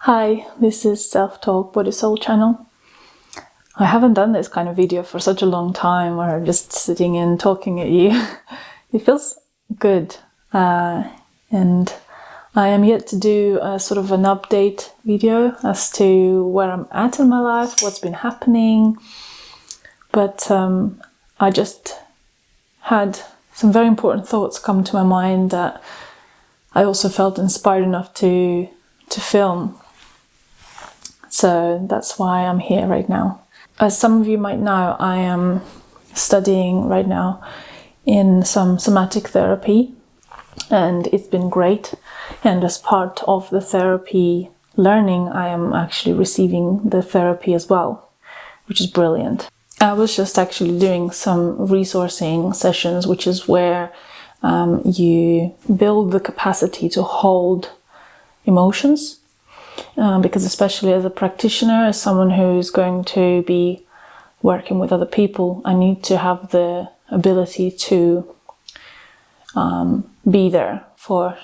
Hi, this is Self-Talk Body Soul channel. I haven't done this kind of video for such a long time where I'm just sitting and talking at you. It feels good, and I am yet to do a sort of an update video as to where I'm at in my life, what's been happening, but I just had some very important thoughts come to my mind that I also felt inspired enough to film. So that's why I'm here right now. As some of you might know, I am studying right now in some somatic therapy, and it's been great. And as part of the therapy learning, I am actually receiving the therapy as well, which is brilliant. I was just actually doing some resourcing sessions, which is where you build the capacity to hold emotions. Because especially as a practitioner, as someone who's going to be working with other people, I need to have the ability to be there for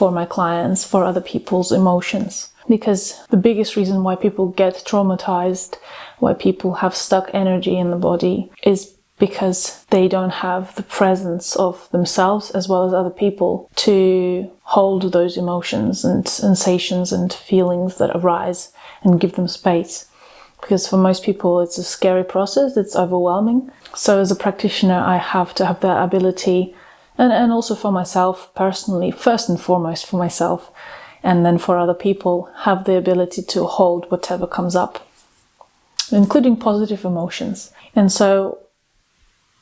my clients, for other people's emotions. Because the biggest reason why people get traumatized, why people have stuck energy in the body, is because they don't have the presence of themselves as well as other people to hold those emotions and sensations and feelings that arise and give them space. Because for most people it's a scary process, it's overwhelming. So as a practitioner I have to have that ability, and also for myself personally, first and foremost for myself, and then for other people, have the ability to hold whatever comes up, including positive emotions. And so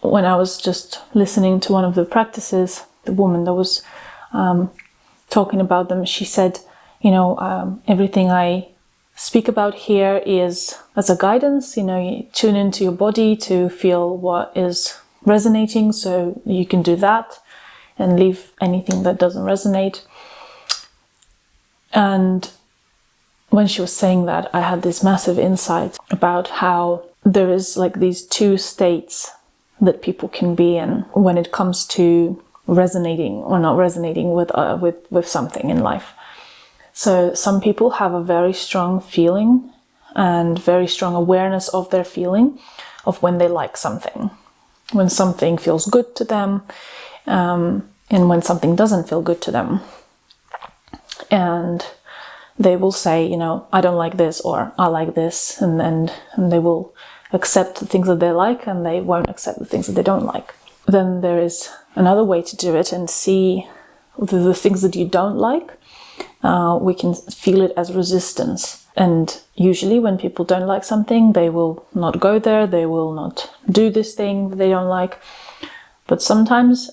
when I was just listening to one of the practices, the woman that was talking about them, she said, everything I speak about here is as a guidance. You tune into your body to feel what is resonating, so you can do that and leave anything that doesn't resonate. And when she was saying that, I had this massive insight about how there is like these two states that people can be in when it comes to resonating or not resonating with something in life. So some people have a very strong feeling and very strong awareness of their feeling of when they like something, when something feels good to them, and when something doesn't feel good to them. And they will say, I don't like this, or I like this, and they will accept the things that they like, and they won't accept the things that they don't like. Then there is another way to do it and see the things that you don't like. We can feel it as resistance. And usually when people don't like something, they will not go there, they will not do this thing that they don't like. But sometimes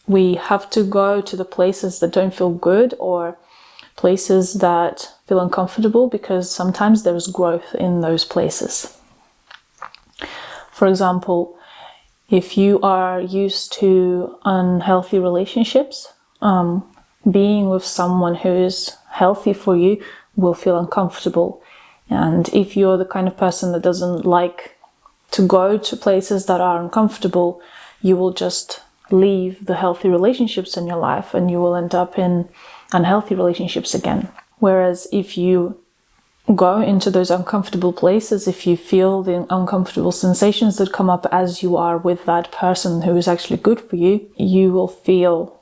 we have to go to the places that don't feel good, or places that feel uncomfortable, because sometimes there is growth in those places. For example, if you are used to unhealthy relationships, being with someone who is healthy for you will feel uncomfortable. And if you're the kind of person that doesn't like to go to places that are uncomfortable, you will just leave the healthy relationships in your life and you will end up in unhealthy relationships again. Whereas if you go into those uncomfortable places, if you feel the uncomfortable sensations that come up as you are with that person who is actually good for you, you will feel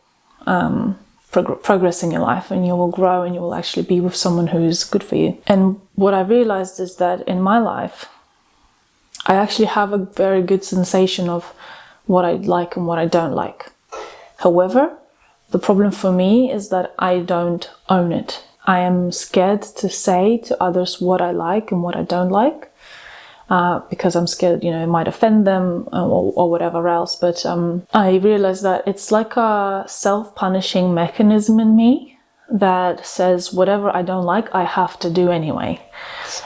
progress in your life, and you will grow, and you will actually be with someone who is good for you. And what I realized is that in my life, I actually have a very good sensation of what I like and what I don't like. However, the problem for me is that I don't own it. I am scared to say to others what I like and what I don't like, because I'm scared, it might offend them or whatever else. But I realized that it's like a self-punishing mechanism in me that says whatever I don't like, I have to do anyway.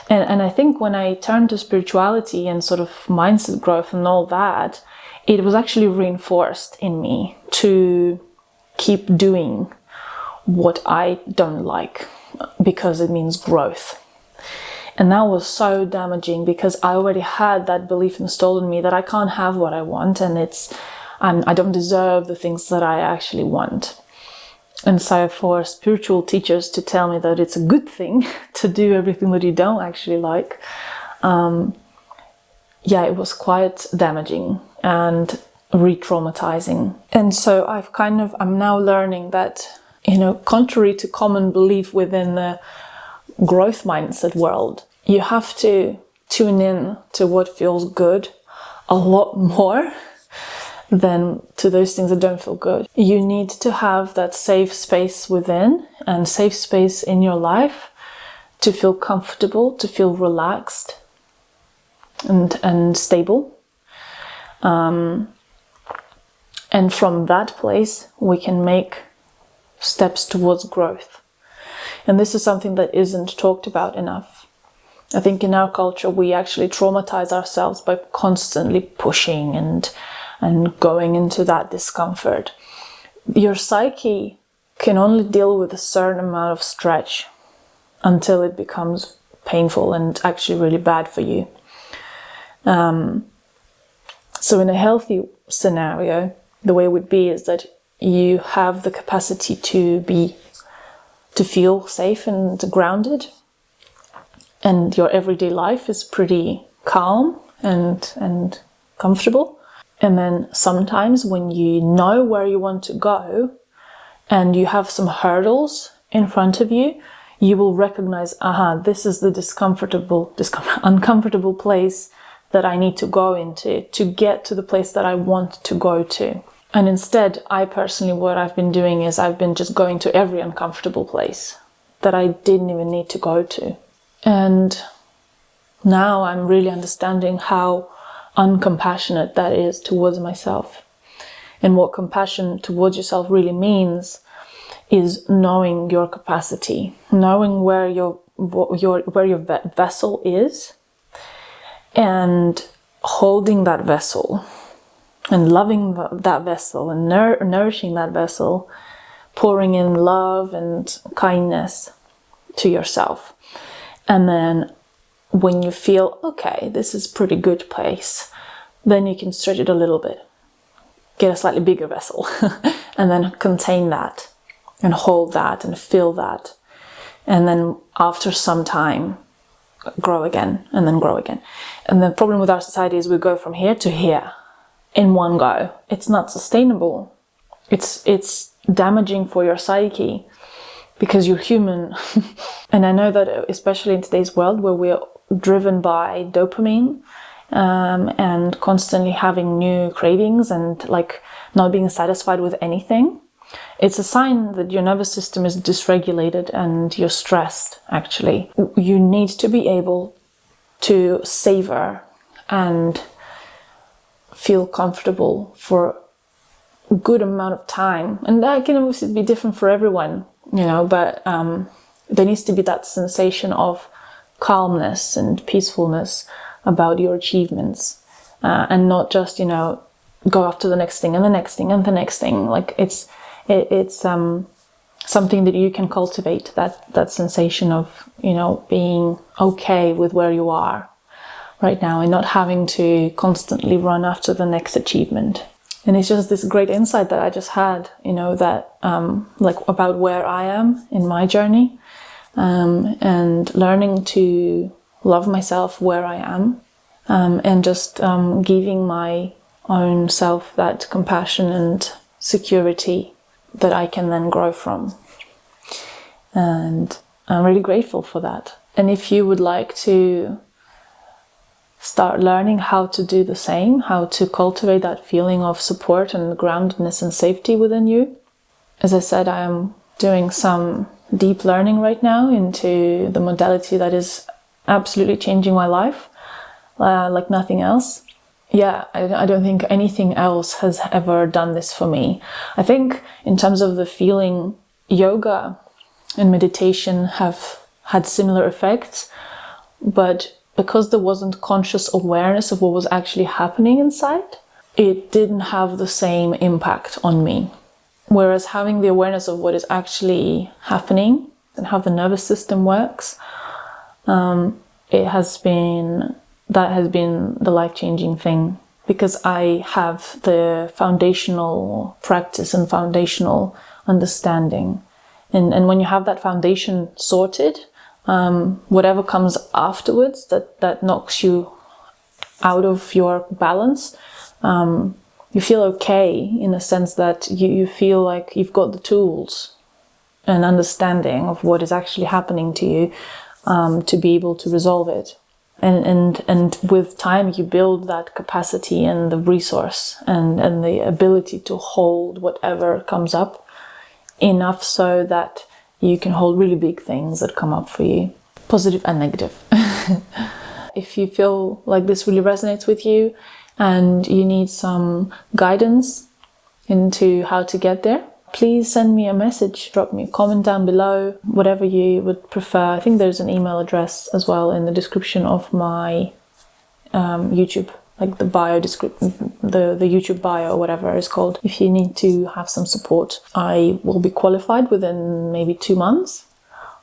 And I think when I turned to spirituality and sort of mindset growth and all that, it was actually reinforced in me to keep doing what I don't like, because it means growth. And that was so damaging, because I already had that belief installed in me that I can't have what I want, and I don't deserve the things that I actually want. And so for spiritual teachers to tell me that it's a good thing to do everything that you don't actually like, it was quite damaging and re-traumatizing. And so I'm now learning that, contrary to common belief within the growth mindset world, you have to tune in to what feels good a lot more than to those things that don't feel good. You need to have that safe space within and safe space in your life to feel comfortable, to feel relaxed and stable. And from that place, we can make steps towards growth. And this is something that isn't talked about enough. I think in our culture, we actually traumatize ourselves by constantly pushing and going into that discomfort. Your psyche can only deal with a certain amount of stretch until it becomes painful and actually really bad for you. So in a healthy scenario, the way it would be is that you have the capacity to feel safe and grounded, and your everyday life is pretty calm and comfortable. And then sometimes when you know where you want to go and you have some hurdles in front of you, you will recognize, this is the uncomfortable place that I need to go into to get to the place that I want to go to. And instead, what I've been doing is I've been just going to every uncomfortable place that I didn't even need to go to. And now I'm really understanding how uncompassionate that is towards myself. And what compassion towards yourself really means is knowing your capacity, knowing where your vessel is, and holding that vessel and loving that vessel and nourishing that vessel, pouring in love and kindness to yourself. And then when you feel, okay, this is a pretty good place, then you can stretch it a little bit, get a slightly bigger vessel, and then contain that and hold that and feel that. And then after some time, grow again and then grow again. And the problem with our society is we go from here to here in one go. It's not sustainable. It's damaging for your psyche because you're human. And I know that especially in today's world where we're driven by dopamine and constantly having new cravings and like not being satisfied with anything, it's a sign that your nervous system is dysregulated and you're stressed, actually. You need to be able to savor and feel comfortable for a good amount of time. And that can obviously be different for everyone, but there needs to be that sensation of calmness and peacefulness about your achievements and not just, go after the next thing and the next thing and the next thing. Like it's something that you can cultivate, that sensation of, being okay with where you are right now and not having to constantly run after the next achievement. And it's just this great insight that I just had, that about where I am in my journey, and learning to love myself where I am, and just giving my own self that compassion and security that I can then grow from. And I'm really grateful for that. And if you would like to start learning how to do the same, how to cultivate that feeling of support and groundedness and safety within you, as I said, I am doing some deep learning right now into the modality that is absolutely changing my life, like nothing else. I don't think anything else has ever done this for me. I think in terms of the feeling, yoga and meditation have had similar effects, but because there wasn't conscious awareness of what was actually happening inside, it didn't have the same impact on me. Whereas having the awareness of what is actually happening and how the nervous system works, that has been the life-changing thing, because I have the foundational practice and foundational understanding. And when you have that foundation sorted, whatever comes afterwards that knocks you out of your balance, you feel okay in a sense that you feel like you've got the tools and understanding of what is actually happening to you, to be able to resolve it. And with time you build that capacity and the resource and the ability to hold whatever comes up, enough so that you can hold really big things that come up for you, positive and negative. If you feel like this really resonates with you and you need some guidance into how to get there, please send me a message, drop me a comment down below, whatever you would prefer. I think there's an email address as well in the description of my YouTube, like the bio description, the YouTube bio or whatever it's called. If you need to have some support, I will be qualified within maybe 2 months,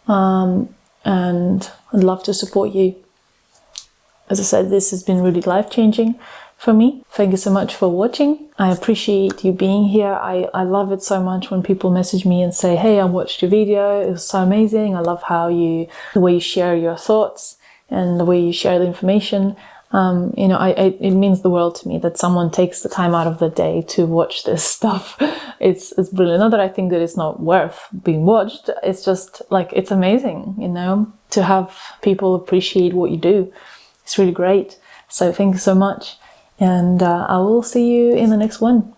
and I'd love to support you. As I said, this has been really life-changing for me. Thank you so much for watching. I appreciate you being here. I love it so much when people message me and say, hey, I watched your video, it was so amazing. I love how the way you share your thoughts and the way you share the information. It means the world to me that someone takes the time out of the day to watch this stuff. It's brilliant. Not that I think that it's not worth being watched. It's just like, it's amazing, to have people appreciate what you do. It's really great. So thank you so much. And I will see you in the next one.